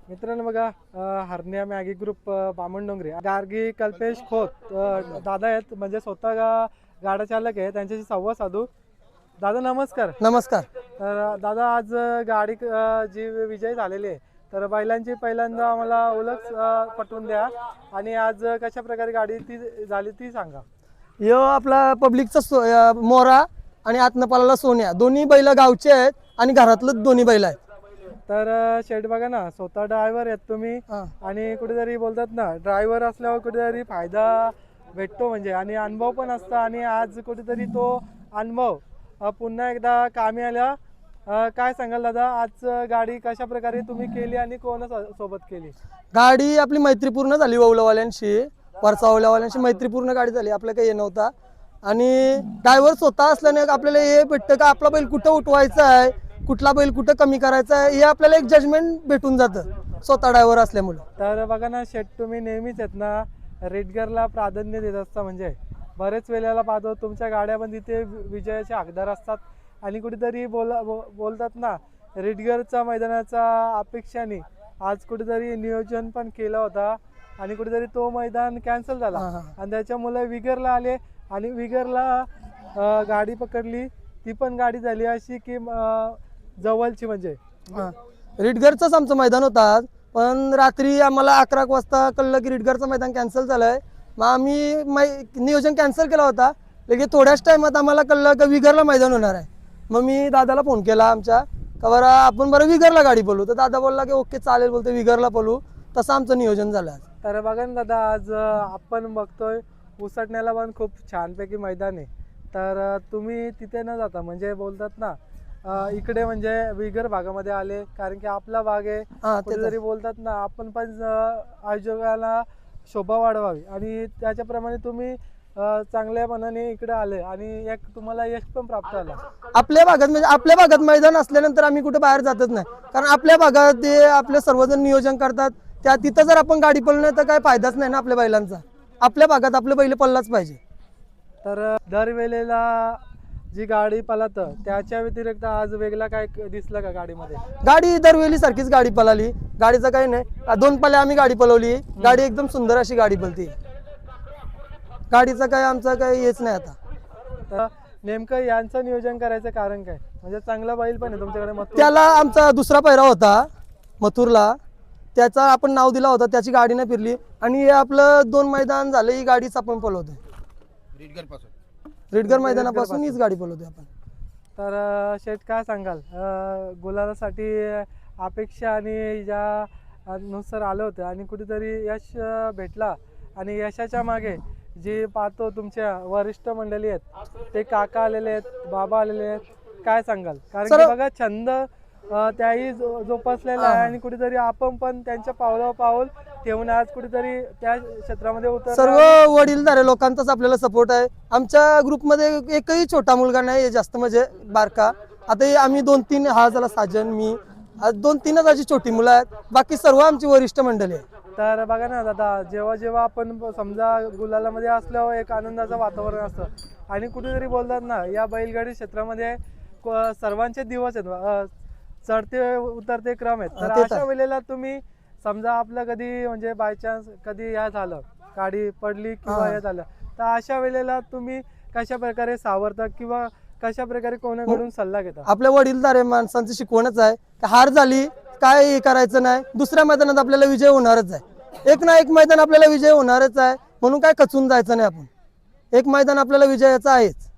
मित्रांनो बघा हरण्या Maggi group Bamandongri Gargi Kalpesh Khot दादा आहेत म्हणजे स्वतः गाडा चालक आहे त्यांच्याशी संवाद साधू. दादा नमस्कार. नमस्कार. तर दादा आज गाडी जी विजय झालेली आहे तर बैलांची पहिल्यांदा आम्हाला ओळख पटवून द्या आणि आज कशा प्रकारे गाडी ती झाली ती सांगा. यो आपला पब्लिकचा मोरा आणि आत्नपालाला सोन्या दोन्ही बैल गावचे आहेत आणि घरातलं दोन्ही बैल आहेत. तर शेठ बघा ना स्वतः ड्रायव्हर आहेत तुम्ही आणि कुठेतरी बोलतात ना ड्रायव्हर असल्यावर कुठेतरी फायदा भेटतो म्हणजे आणि अनुभव पण असतो आणि आज कुठेतरी तो अनुभव पुन्हा एकदा कामी आल्या. काय सांगाल दादा आज गाडी कशा प्रकारे तुम्ही केली आणि कोण सोबत केली. गाडी आपली मैत्रीपूर्ण झाली ओवलवाल्यांशी वरचा ओवलवाल्यांशी मैत्रीपूर्ण गाडी झाली. आपल्या काही नव्हता आणि ड्रायव्हर स्वतः असल्याने आपल्याला हे भेटतं का आपला बैल कुठं उठवायचा आहे कुठला बैल कुठं कमी करायचा आहे हे आपल्याला एक जजमेंट भेटून जातं स्वतः ड्रायव्हर असल्यामुळे. तर बघा ना शेठ तुम्ही नेहमीच आहेत ना रेडगरला प्राधान्य देत असता म्हणजे बरेच वेळेला पाहतो तुमच्या गाड्या पण तिथे विजयाचे हकदार असतात आणि कुठेतरी बोलतात ना रेडगरचा मैदानाचा अपेक्षाने आज कुठेतरी नियोजन पण केलं होता आणि कुठेतरी तो मैदान कॅन्सल झाला आणि त्याच्यामुळे विगरला आले आणि विगरला गाडी पकडली ती पण गाडी झाली अशी की जवळची म्हणजे रिडगरचंच आमचं मैदान होता पण रात्री आम्हाला 11 वाजता कळलं की रिडगरचं मैदान कॅन्सल झालंय. मग आम्ही नियोजन कॅन्सल केला होता लगेच थोड्याच टायमात आम्हाला कळलं की विगरला मैदान होणार आहे. मग मी दादाला फोन केला आमच्या का बरं आपण बरं विगरला गाडी पळू तर दादा बोलला की ओके चालेल बोलते विगरला पळू. तसं आमचं नियोजन झालं. तर बघा ना दादा आज आपण बघतोय उसटण्याला पण खूप छानपैकी मैदान आहे तर तुम्ही तिथे न जाता म्हणजे बोलतात ना इकडे म्हणजे विगर भागामध्ये आले कारण की आपला भाग आहे कुठेतरी बोलतात ना आपण पण आयोजकाला शोभा वाढवावी आणि त्याच्याप्रमाणे तुम्ही चांगल्या मनाने इकडे आले आणि एक तुम्हाला यश पण प्राप्त झालं. आपल्या भागात म्हणजे आपल्या भागात मैदान असल्यानंतर आम्ही कुठे बाहेर जातच नाही कारण आपल्या भागात ते आपले सर्वजण नियोजन करतात त्या तिथं जर आपण गाडी पळणं तर काय फायदाच नाही ना आपल्या बैलांचा. आपल्या भागात आपले बैल पळलाच पाहिजे. तर दरवेळेला जी गाडी पळत त्याच्या व्यतिरिक्त आज वेगळा काय दिसलं का गाडीमध्ये. गाडी दरवेळी सारखीच गाडी पळाली गाडीचं काही नाही 2 पल्ले आम्ही गाडी पळवली गाडी एकदम सुंदर अशी गाडी पळती गाडीचं काय आमचं काही हेच नाही. आता तर नेमकं यांचं नियोजन करायचं कारण काय म्हणजे चांगला बैल पण आहे तुमच्याकडे. त्याला आमचा दुसरा पैरा होता मथुरला त्याचा आपण नाव दिला होता त्याची गाडी नाही फिरली आणि हे आपलं 2 मैदान झालं ही गाडीच आपण पळवतोय रिडगर मैदानापासून हीच गाडी पळवतोय आपण. तर शेठ काय सांगाल गुलालासाठी अपेक्षा आणि ज्या नुसार आलं होतं आणि कुठेतरी यश भेटला आणि यशाच्या मागे जे पाहतो तुमच्या वरिष्ठ मंडळी आहेत ते काका आलेले आहेत बाबा आलेले आहेत काय सांगाल कारण की बघा छंद त्याही जोपासलेला आहे आणि कुठेतरी आपण पण त्यांच्या पावलावर पाऊल ठेवून आज कुठेतरी त्या क्षेत्रामध्ये उतर. सर्व वडीलधारे लोकांचाच आपल्याला सपोर्ट आहे. आमच्या ग्रुपमध्ये एकही छोटा मुलगा नाही जास्त म्हणजे बारका. आता आम्ही 2-3 हा झाला साजन मी 2-3च अशी छोटी मुलं आहेत बाकी सर्व आमची वरिष्ठ मंडळी आहे. तर बघा ना दादा जेव्हा जेव्हा आपण समजा गुलालामध्ये असल्यावर एक आनंदाचं वातावरण असतं आणि कुठेतरी बोलतात ना या बैलगाडी क्षेत्रामध्ये सर्वांचे दिवस आहेत चढते उतरते क्रम आहेत. तर अशा वेळेला तुम्ही समजा आपलं कधी म्हणजे बाय चान्स कधी या झालं गाडी पडली किंवा हे झालं तर अशा वेळेला तुम्ही कशा प्रकारे सावरता किंवा कशा प्रकारे कोणाकडून सल्ला घेता. आपल्या वडीलधारे माणसांचं शिकवणच आहे हार झाली काय हे करायचं नाही दुसऱ्या मैदानात आपल्याला विजय होणारच आहे. एक ना एक मैदान आपल्याला विजय होणारच आहे म्हणून काय खचून जायचं नाही. आपण एक मैदान आपल्याला विजयाचं आहेच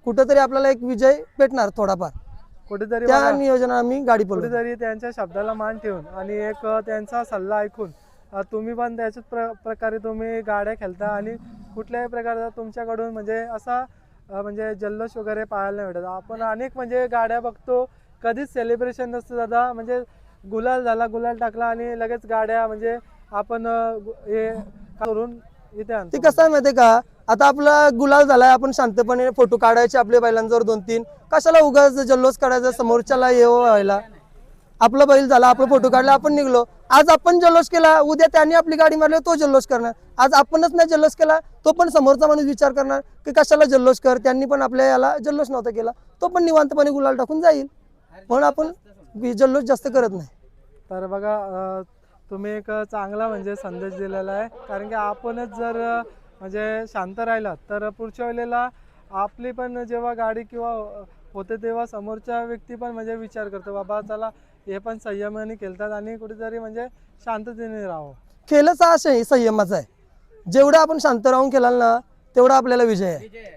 कुठंतरी आपल्याला एक विजय भेटणार थोडाफार कुठेतरी त्या नियोजन आम्ही गाडी पळवतो. कुठेतरी त्यांच्या शब्दाला मान ठेवून आणि एक त्यांचा सल्ला ऐकून तुम्ही पण त्याच्याच प्रकारे तुम्ही गाड्या खेळता आणि कुठल्याही प्रकारचा तुमच्याकडून म्हणजे असा म्हणजे जल्लोष वगैरे पाहायला नाही भेटत. आपण अनेक म्हणजे गाड्या बघतो कधीच सेलिब्रेशन नसतं दादा म्हणजे गुलाल झाला गुलाल टाकला आणि लगेच गाड्या म्हणजे आपण हे करून इथे आणतो. ते कसं आहे माहितीये का आता आपला गुलाल झालाय आपण शांतपणे फोटो काढायचे आपल्या बैलांजवळ 2-3 कशाला उगाच जल्लोष काढायचा समोरच्याला हे व्हायला. आपला बैल झाला आपण फोटो काढला आपण निघलो आज आपण जल्लोष केला उद्या त्यांनी आपली गाडी मारली तो जल्लोष करणार. आज आपणच नाही जल्लोष केला तो पण समोरचा माणूस विचार करणार की कशाला जल्लोष कर त्यांनी पण आपल्या याला जल्लोष नव्हता केला तो पण निवांतपणे गुलाल टाकून जाईल म्हणून आपण जल्लोष जास्त करत नाही. तर बघा तुम्ही एक चांगला म्हणजे संदेश दिलेला आहे, कारण की आपणच जर म्हणजे शांत राहिला तर पुढच्या वेळेला आपली पण जेव्हा गाडी किंवा होते तेव्हा समोरच्या व्यक्ती पण म्हणजे विचार करतो बाबा चला हे पण संयमाने खेळतात आणि कुठेतरी म्हणजे शांततेने राहावं. खेळच हा संयमाचा आहे. जेवढं आपण शांत राहून खेळाल ना तेवढा आपल्याला विजय आहे.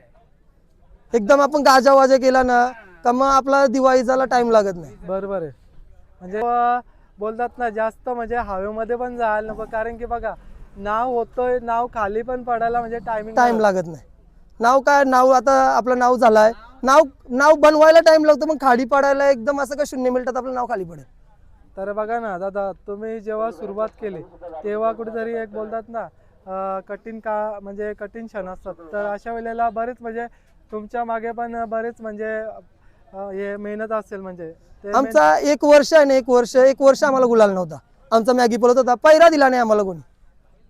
एकदम आपण गाजावाजा केला ना का मग आपला दिवाळीचा टाइम लागत नाही. बरोबर आहे. म्हणजे बोलतात ना जास्त म्हणजे हवेमध्ये पण जायला नको, कारण की बघा नाव होतोय, नाव खाली पण पडायला म्हणजे टाइम लागत नाही. नाव काय नाव आता आपलं नाव झालाय, नाव बनवायला टाइम लागतो पण खाली पडायला एकदम असं का 0 मिनिटात आपलं नाव खाली पडेल. तर बघा ना दादा, तुम्ही जेव्हा सुरुवात केली तेव्हा कुठेतरी एक बोलतात ना कठीण म्हणजे कठीण क्षण असतात, तर अशा वेळेला बरेच म्हणजे तुमच्या मागे पण बरेच म्हणजे हे मेहनत असेल म्हणजे ते आमचा एक वर्ष आहे ना, एक वर्ष आम्हाला गुलाल नव्हता. आमचा मॅगी पळत होता, पैरा दिला नाही आम्हाला कोणी.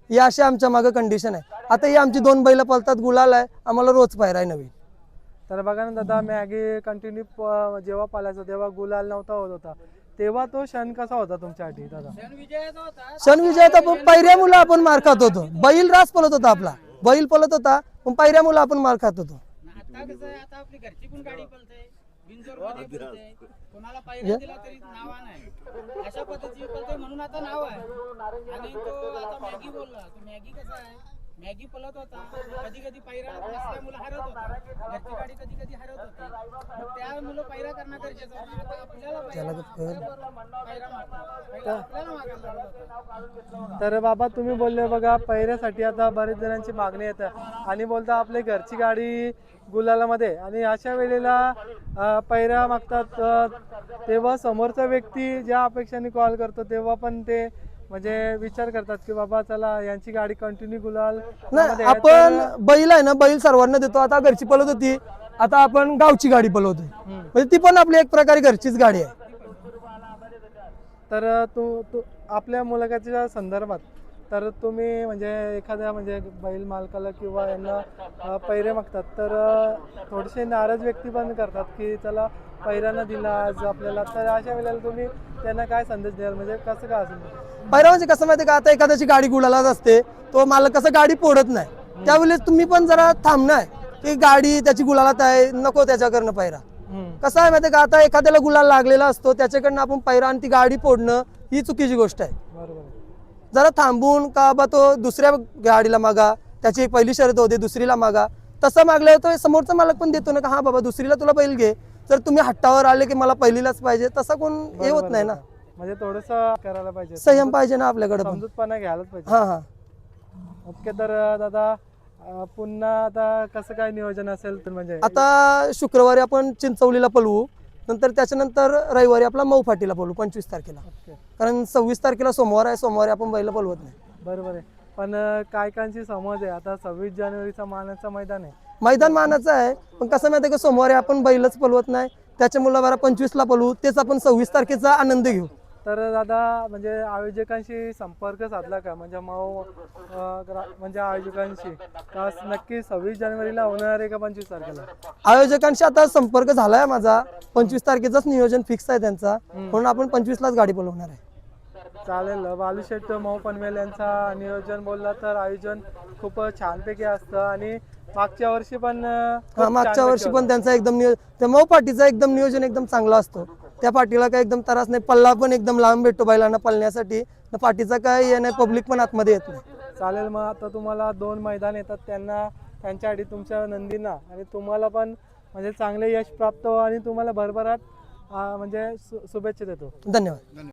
ही अशी आमच्या मागे कंडिशन आहे. आता ही आमची 2 बैल पळतात, गुलाल आहे, आम्हाला रोज पैरा आहे नवीन. तर बघा ना दादा, मॅगी कंटिन्यू जेव्हा पालायचं तेव्हा गुलाल नव्हता होत होता, तेव्हा तो क्षण कसा होता तुमच्यासाठी दादा? क्षण विजयाचा पण पैऱ्या मुलं आपण मार खात होतो. बैल रास पळत होता आपला, बैल पळत होता पण पैऱ्या मुलं आपण मार खात होतो. आता कसं आहे, आता आपली घरची पण गाडी पळते, बिनजोरमध्ये पळते, कोणाला पायऱ्या दिला तरी नाव नाही, अशा पद्धतीची पळते म्हणून आता नाव आहे. आणि तो आता मॅगी बोलला, तो मॅगी कसा आहे, मॅगी पळत होता, कधी कधी पायरा नसल्यामुळे हरत होता, घरची गाडी कधी कधी हरत होती, मग त्या मुलं पायरा करणं गरजेचं होतं. आता आपल्याला पायरा मारतात, आपल्याला मागायला लागत होतं. तर बाबा तुम्ही बोलले बघा पैऱ्यासाठी आता बरेच जणांची मागणी येते आणि बोलता आपली घरची गाडी गुलालामध्ये, आणि अशा वेळेला पैऱ्या मागतात, तेव्हा समोरचा व्यक्ती ज्या अपेक्षाने कॉल करतो तेव्हा पण ते म्हणजे विचार करतात की बाबा चला यांची गाडी कंटिन्यू गुलाल नाही. आपण बैल आहे ना, बैल सर्वांना देतो. आता घरची पळत होती, आता आपण गावची गाडी पळवतोय, म्हणजे ती पण आपली एक प्रकारे घरचीच गाडी आहे. तर तू आपल्या मुलाखतीच्या संदर्भात तर तुम्ही म्हणजे एखाद्या म्हणजे बैल मालकाला किंवा यांना पैरे मागतात तर थोडेसे नाराज व्यक्ती पण करतात की चला पैरा न दिला आज आपल्याला, तर अशा वेळेला तुम्ही त्यांना काय संदेश द्याल, म्हणजे कसं काय असेल? पैरा म्हणजे कसं माहिती का, आता एखाद्याची गाडी गुलालाच असते, तो मालक कसं गाडी फोडत नाही, त्यावेळेस तुम्ही पण जरा थांबणार की गाडी त्याची गुलालात आहे, नको त्याच्याकडनं पैरा. कसं आहे माहिती का, आता एखाद्याला गुलाल लागलेला असतो त्याच्याकडनं आपण पैरा आणि ती गाडी फोडणं ही चुकीची गोष्ट आहे. बरोबर. जरा थांबून का बा तो दुसऱ्या गाडीला मागा, त्याची पहिली शर्त होते दुसरीला मागा, तसं मागल्यावर तो समोरचा मालक पण देतो ना का हा बाबा दुसरीला तुला बैल घे. जर तुम्ही हट्टावर आले की मला पहिलीलाच पाहिजे, तसा कोण हे होत नाही ना. म्हणजे थोडस करायला पाहिजे, संयम पाहिजे ना आपल्याकडे पण. समजूतपणा घ्यायलाच पाहिजे. हा हा. ओके. तर दादा पुन्हा आता कसं काय नियोजन असेल तर म्हणजे आता शुक्रवारी आपण चिंचवलीला पळवू, नंतर त्याच्यानंतर रविवारी आपला मऊ फाटीला पळवू 25 तारखेला. ओके. कारण 26 तारखेला सोमवार आहे, सोमवारी आपण बैल पळवत नाही. बरोबर आहे. पण काय काहींची समज आहे आता 26 जानेवारीचा मानाचं मैदान आहे, मैदान मानाचं आहे, पण कसं माहिती आहे का सोमवारी आपण बैलच पळवत नाही, त्याच्यामुळे बरं 25ला पळवू, तेच आपण 26 तारखेचा आनंद घेऊ. तर दादा म्हणजे आयोजकांशी संपर्क साधला का, म्हणजे म्हणजे आयोजकांशी का नक्की 26 जानेवारीला होणार आहे का 25 तारखेला? आयोजकांशी आता संपर्क झालाय माझा, 25 तारखेचाच नियोजन फिक्स आहे त्यांचा, म्हणून आपण 25लाच गाडी पळवणार आहे. चालेल. बालूशेठ मऊ पनवेल यांचा नियोजन बोलला तर आयोजन खूप छानपैकी असतं, आणि मागच्या वर्षी पण मागच्या वर्षी पण त्यांचा एकदम त्या मऊ पाटीचा एकदम नियोजन एकदम चांगला असतो. त्या पाटीला काय एकदम त्रास नाही, पल्ला पण एकदम लांब भेटतो बैलांना पळण्यासाठी, पाटीचा काय हे नाही, पब्लिक पण आतमध्ये येत नाही. चालेल. मग आता तुम्हाला 2 मैदान येतात, त्यांना त्यांच्यासाठी तुमच्या नंदींना आणि तुम्हाला पण म्हणजे चांगले यश प्राप्त हो, आणि तुम्हाला भरभराट म्हणजे शुभेच्छा देतो. धन्यवाद.